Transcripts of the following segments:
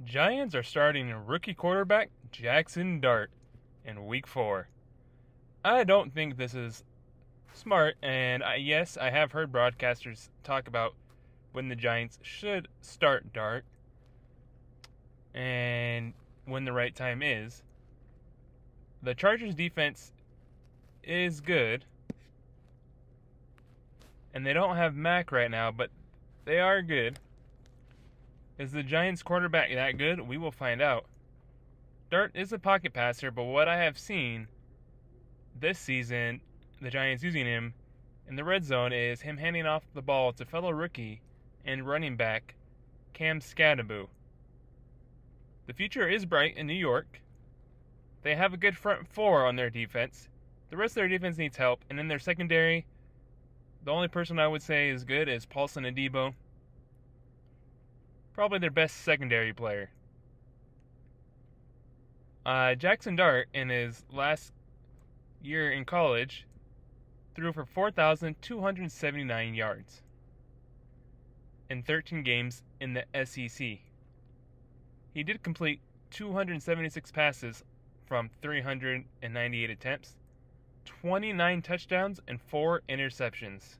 Giants are starting rookie quarterback Jaxson Dart in week 4. I don't think this is smart, and yes, I have heard broadcasters talk about when the Giants should start Dart and when the right time is. The Chargers defense is good, and they don't have Mac right now, but they are good. Is the Giants quarterback that good? We will find out. Dart is a pocket passer, but what I have seen this season, the Giants using him in the red zone is him handing off the ball to fellow rookie and running back Cam Scadaboo. The future is bright in New York. They have a good front four on their defense. The rest of their defense needs help, and in their secondary, the only person I would say is good is Paulson Adebo. Probably their best secondary player. Jaxson Dart, in his last year in college, threw for 4,279 yards in 13 games in the SEC. He did complete 276 passes from 398 attempts, 29 touchdowns, and 4 interceptions.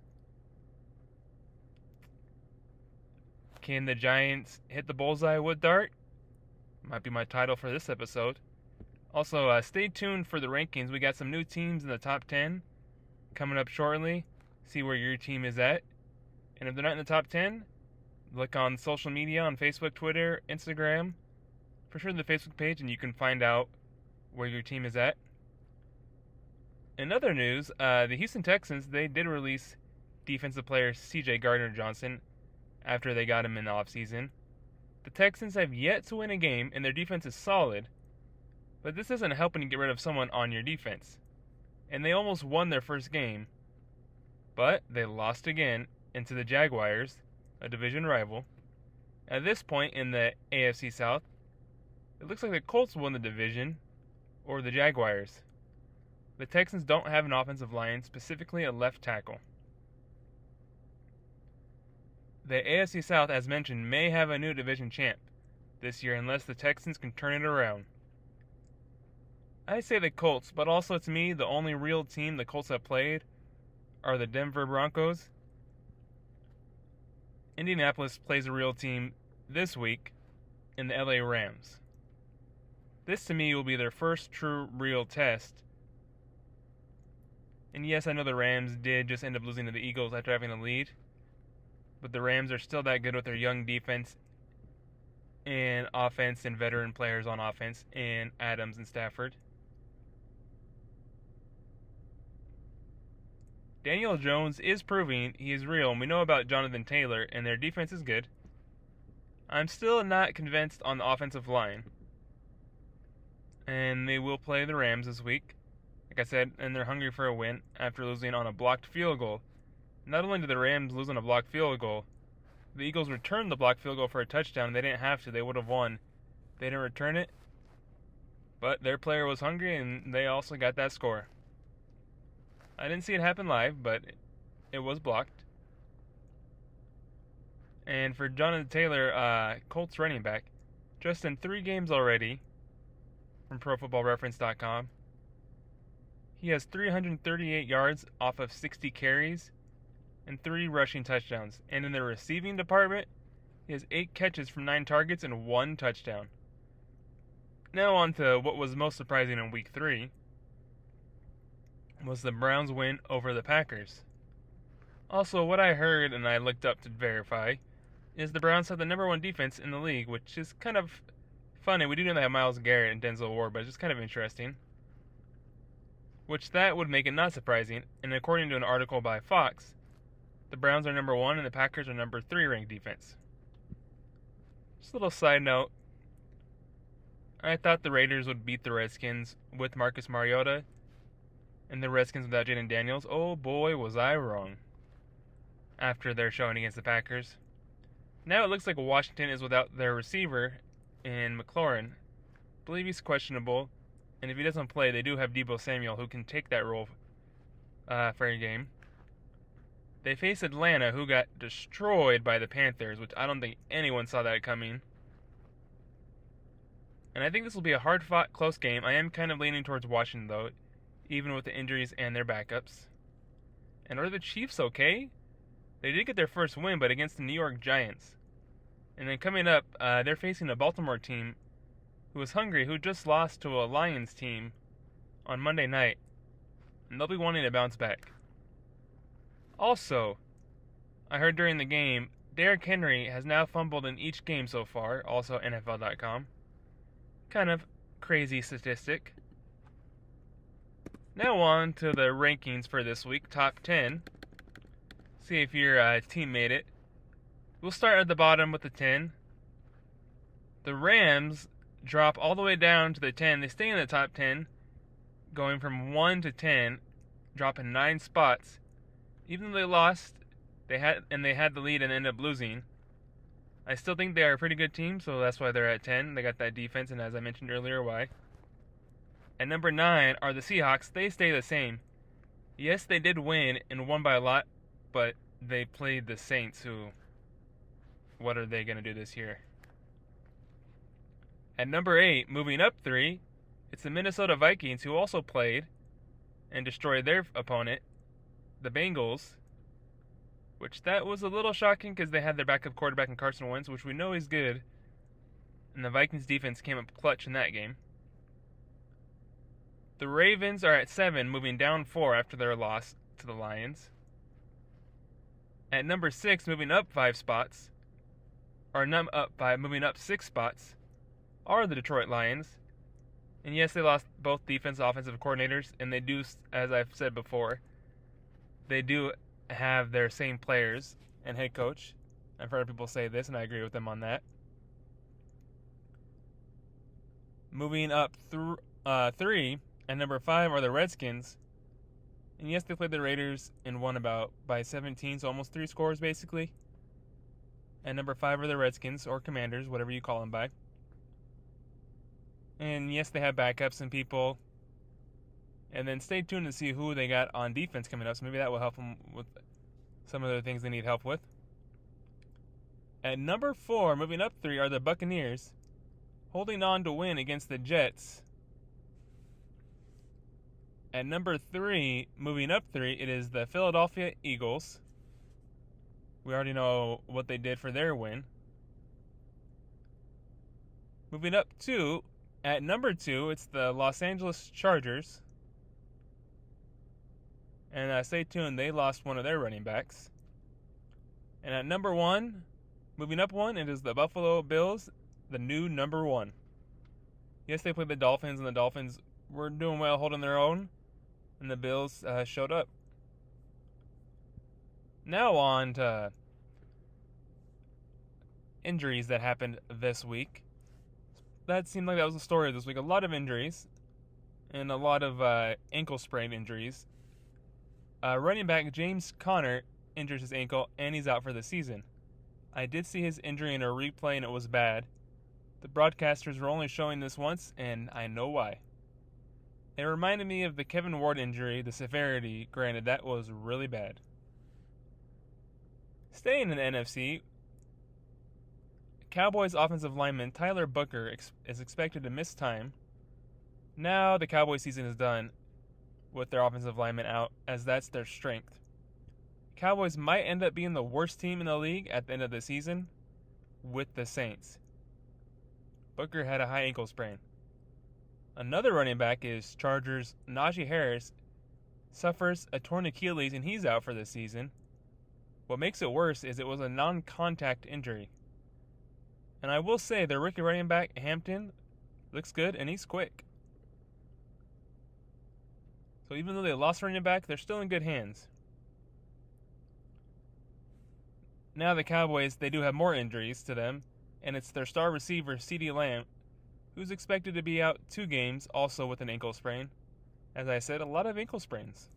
Can the Giants hit the bullseye with Dart? Might be my title for this episode. Also, stay tuned for the rankings. We got some new teams in the top 10 coming up shortly. See where your team is at. And if they're not in the top 10, look on social media on Facebook, Twitter, Instagram. For sure the Facebook page, and you can find out where your team is at. In other news, the Houston Texans, they did release defensive player C.J. Gardner-Johnson after they got him in the offseason. The Texans have yet to win a game, and their defense is solid, but this isn't helping to get rid of someone on your defense. And they almost won their first game, but they lost again into the Jaguars, a division rival. At this point in the AFC South, it looks like the Colts won the division, or the Jaguars. The Texans don't have an offensive line, specifically a left tackle. The AFC South, as mentioned, may have a new division champ this year unless the Texans can turn it around. I say the Colts, but also to me, the only real team the Colts have played are the Denver Broncos. Indianapolis plays a real team this week in the LA Rams. This to me will be their first true real test. And yes, I know the Rams did just end up losing to the Eagles after having a lead, but the Rams are still that good with their young defense and offense and veteran players on offense and Adams and Stafford. Daniel Jones is proving he is real, and we know about Jonathan Taylor, and their defense is good. I'm still not convinced on the offensive line, and they will play the Rams this week, like I said, and they're hungry for a win after losing on a blocked field goal. Not only did the Rams lose on a blocked field goal, the Eagles returned the blocked field goal for a touchdown, and they didn't have to. They would have won. They didn't return it, but their player was hungry, and they also got that score. I didn't see it happen live, but it was blocked. And for Jonathan Taylor, Colts running back, just in 3 games already, from ProFootballReference.com, he has 338 yards off of 60 carries and 3 rushing touchdowns. And in the receiving department, he has 8 catches from 9 targets and 1 touchdown. Now on to what was most surprising in Week 3, was the Browns' win over the Packers. Also, what I heard and I looked up to verify is the Browns have the number 1 defense in the league, which is kind of funny. We do know they have Myles Garrett and Denzel Ward, but it's just kind of interesting. Which that would make it not surprising, and according to an article by Fox, the Browns are number 1 and the Packers are number 3 ranked defense. Just a little side note, I thought the Raiders would beat the Redskins with Marcus Mariota, and the Redskins without Jaden Daniels. Oh boy, was I wrong. After their showing against the Packers. Now it looks like Washington is without their receiver in McLaurin. I believe he's questionable, and if he doesn't play, they do have Deebo Samuel who can take that role for a game. They face Atlanta, who got destroyed by the Panthers, which I don't think anyone saw that coming. And I think this will be a hard-fought, close game. I am kind of leaning towards Washington, though, even with the injuries and their backups. And are the Chiefs okay? They did get their first win, but against the New York Giants. And then coming up, they're facing a Baltimore team who is hungry, who just lost to a Lions team on Monday night. And they'll be wanting to bounce back. Also, I heard during the game, Derrick Henry has now fumbled in each game so far, also NFL.com. Kind of crazy statistic. Now on to the rankings for this week, top 10. See if your team made it. We'll start at the bottom with the 10. The Rams drop all the way down to the 10. They stay in the top 10, going from 1 to 10, dropping 9 spots. Even though they lost, they had the lead and ended up losing. I still think they are a pretty good team, so that's why they're at 10. They got that defense, and as I mentioned earlier, why. At number 9 are the Seahawks. They stay the same. Yes, they did win and won by a lot, but they played the Saints, who, what are they going to do this year? At number 8, moving up 3, it's the Minnesota Vikings, who also played and destroyed their opponent, the Bengals, which that was a little shocking because they had their backup quarterback in Carson Wentz, which we know is good, and the Vikings defense came up clutch in that game. The Ravens are at 7, moving down 4 after their loss to the Lions. At number 6, moving up 5 spots, moving up 6 spots, are the Detroit Lions. And yes, they lost both defensive and offensive coordinators, and they do, as I've said before, they do have their same players and head coach. I've heard people say this, and I agree with them on that. Moving up 3, and number 5 are the Redskins. And yes, they played the Raiders and won by 17, so almost 3 scores basically. And number 5 are the Redskins, or Commanders, whatever you call them by. And yes, they have backups and people. And then stay tuned to see who they got on defense coming up. So maybe that will help them with some of the things they need help with. At number 4, moving up 3, are the Buccaneers, holding on to win against the Jets. At number 3, moving up 3, it is the Philadelphia Eagles. We already know what they did for their win. Moving up 2, at number 2, it's the Los Angeles Chargers. And stay tuned, they lost one of their running backs. And at number 1, moving up 1, it is the Buffalo Bills, the new number 1. Yes, they played the Dolphins, and the Dolphins were doing well, holding their own, and the Bills showed up. Now on to injuries that happened this week. That seemed like that was the story of this week. A lot of injuries, and a lot of ankle sprain injuries. Running back James Conner injures his ankle, and he's out for the season. I did see his injury in a replay, and it was bad. The broadcasters were only showing this once, and I know why. It reminded me of the Kevin Ward injury, the severity. Granted, that was really bad. Staying in the NFC, Cowboys offensive lineman Tyler Booker is expected to miss time. Now the Cowboys season is done with their offensive lineman out, as that's their strength. Cowboys might end up being the worst team in the league at the end of the season with the Saints. Booker had a high ankle sprain. Another running back is Chargers' Najee Harris, suffers a torn Achilles and he's out for the season. What makes it worse is it was a non-contact injury. And I will say their rookie running back, Hampton, looks good and he's quick. So even though they lost running back, they're still in good hands. Now the Cowboys, they do have more injuries to them, and it's their star receiver, CeeDee Lamb, who's expected to be out 2 games, also with an ankle sprain. As I said, a lot of ankle sprains.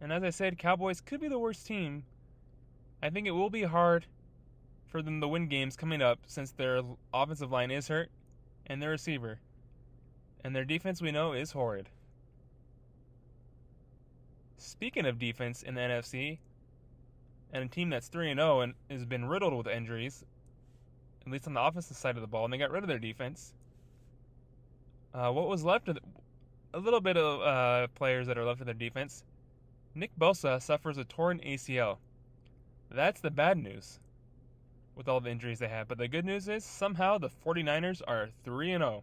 And as I said, Cowboys could be the worst team. I think it will be hard for them to win games coming up since their offensive line is hurt and their receiver. And their defense, we know, is horrid. Speaking of defense in the NFC, and a team that's 3-0 and has been riddled with injuries, at least on the offensive side of the ball, and they got rid of their defense, What was left of a little bit of players that are left of their defense. Nick Bosa suffers a torn ACL. That's the bad news with all the injuries they have. But the good news is somehow the 49ers are 3-0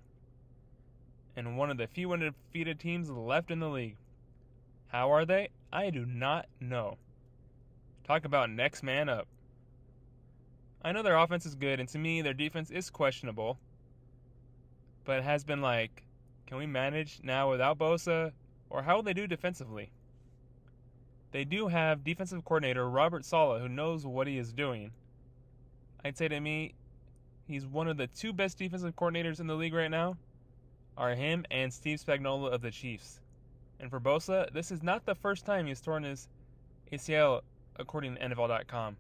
and one of the few undefeated teams left in the league. How are they? I do not know. Talk about next man up. I know their offense is good, and to me, their defense is questionable. But it has been like, can we manage now without Bosa? Or how will they do defensively? They do have defensive coordinator Robert Saleh, who knows what he is doing. I'd say to me, he's one of the two best defensive coordinators in the league right now, are him and Steve Spagnuolo of the Chiefs. And for Bosa, this is not the first time he's torn his ACL, according to NFL.com.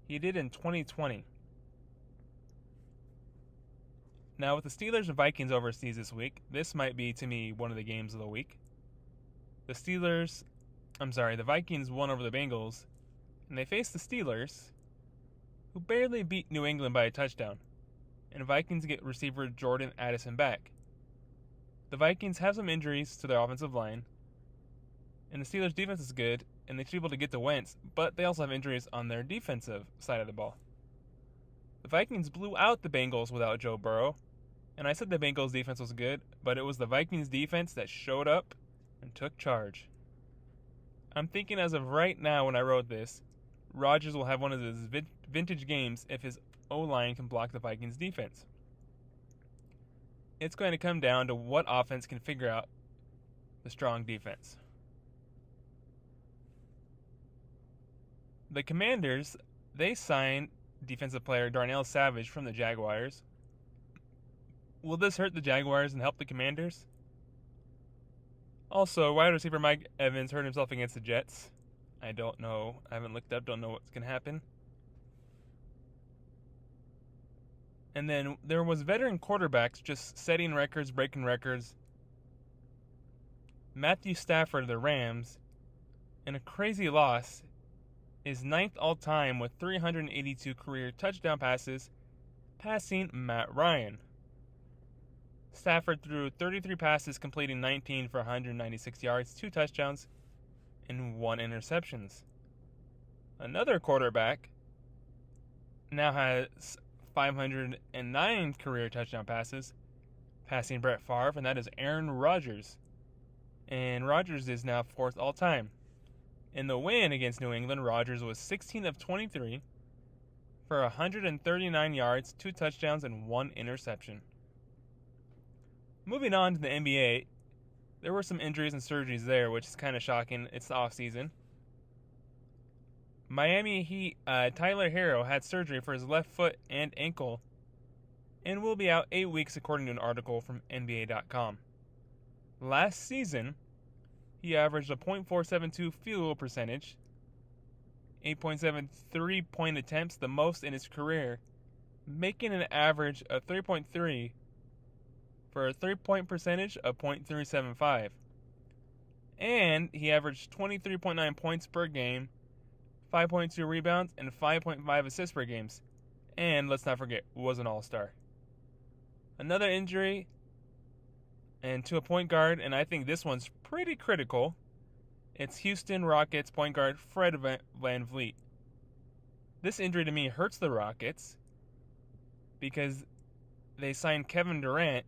He did in 2020. Now, with the Steelers and Vikings overseas this week, this might be, to me, one of the games of the week. The Vikings won over the Bengals, and they faced the Steelers, who barely beat New England by a touchdown. And Vikings get receiver Jordan Addison back. The Vikings have some injuries to their offensive line, and the Steelers' defense is good, and they should be able to get to Wentz, but they also have injuries on their defensive side of the ball. The Vikings blew out the Bengals without Joe Burrow, and I said the Bengals' defense was good, but it was the Vikings' defense that showed up and took charge. I'm thinking as of right now when I wrote this, Rodgers will have one of his vintage games if his O-line can block the Vikings' defense. It's going to come down to what offense can figure out the strong defense. The Commanders, they signed defensive player Darnell Savage from the Jaguars. Will this hurt the Jaguars and help the Commanders? Also, wide receiver Mike Evans hurt himself against the Jets. I don't know. I haven't looked up. Don't know what's going to happen. And then there was veteran quarterbacks just setting records, breaking records. Matthew Stafford of the Rams, in a crazy loss, is 9th all-time with 382 career touchdown passes, passing Matt Ryan. Stafford threw 33 passes, completing 19 for 196 yards, 2 touchdowns, and 1 interception. Another quarterback now has 509 career touchdown passes, passing Brett Favre, and that is Aaron Rodgers. And Rodgers is now 4th all-time. In the win against New England, Rodgers was 16 of 23 for 139 yards, 2 touchdowns, and 1 interception. Moving on to the NBA, there were some injuries and surgeries there, which is kind of shocking. It's the off-season. Miami Heat Tyler Hero had surgery for his left foot and ankle and will be out 8 weeks according to an article from NBA.com. Last season, he averaged a .472 field goal percentage, 8.73 point attempts, the most in his career, making an average of 3.3 for a 3-point percentage of .375. And he averaged 23.9 points per game, 5.2 rebounds, and 5.5 assists per game. And let's not forget, was an all-star. Another injury, and to a point guard, and I think this one's pretty critical. It's Houston Rockets point guard Fred VanVleet. This injury to me hurts the Rockets because they signed Kevin Durant,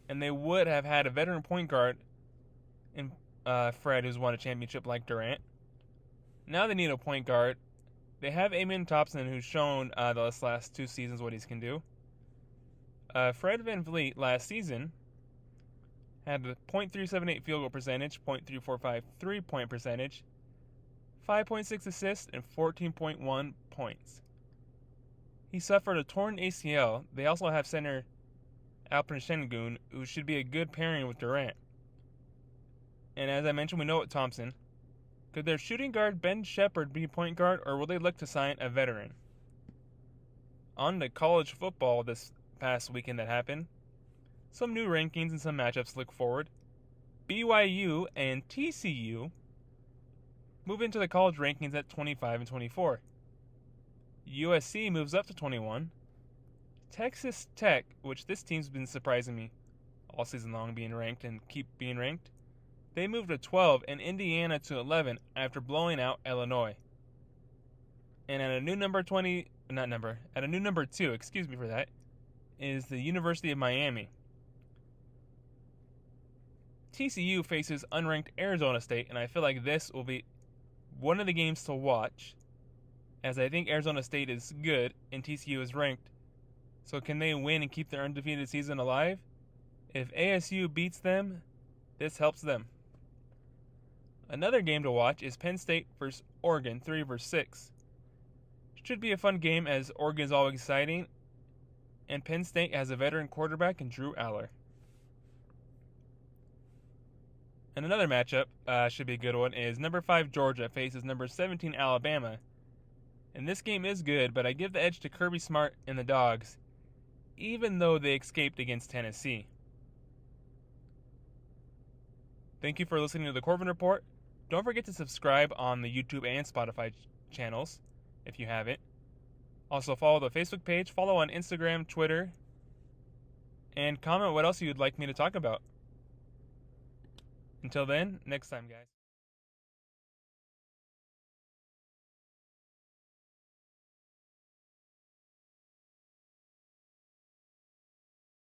and they would have had a veteran point guard in Fred, who's won a championship like Durant. Now they need a point guard. They have Amen Thompson, who's shown the last 2 seasons what he can do. Fred VanVleet last season had a .378 field goal percentage, .345 3-point percentage, 5.6 assists, and 14.1 points. He suffered a torn ACL. They also have center Alperen Sengun, who should be a good pairing with Durant. And as I mentioned, we know it Thompson. Could their shooting guard Ben Shepherd be point guard, or will they look to sign a veteran? On to college football this past weekend that happened. Some new rankings and some matchups to look forward. BYU and TCU move into the college rankings at 25 and 24. USC moves up to 21. Texas Tech, which this team's been surprising me all season long being ranked and keep being ranked. They moved to 12 and Indiana to 11 after blowing out Illinois. And at a new number 2, is the University of Miami. TCU faces unranked Arizona State, and I feel like this will be one of the games to watch, as I think Arizona State is good and TCU is ranked. So can they win and keep their undefeated season alive? If ASU beats them, this helps them. Another game to watch is Penn State versus Oregon, 3 versus 6. Should be a fun game as Oregon is always exciting, and Penn State has a veteran quarterback in Drew Aller. And another matchup, should be a good one, is number 5 Georgia faces number 17 Alabama. And this game is good, but I give the edge to Kirby Smart and the Dogs, even though they escaped against Tennessee. Thank you for listening to the Corbin Report. Don't forget to subscribe on the YouTube and Spotify channels if you haven't. Also follow the Facebook page, follow on Instagram, Twitter, and comment what else you'd like me to talk about. Until then, next time, guys.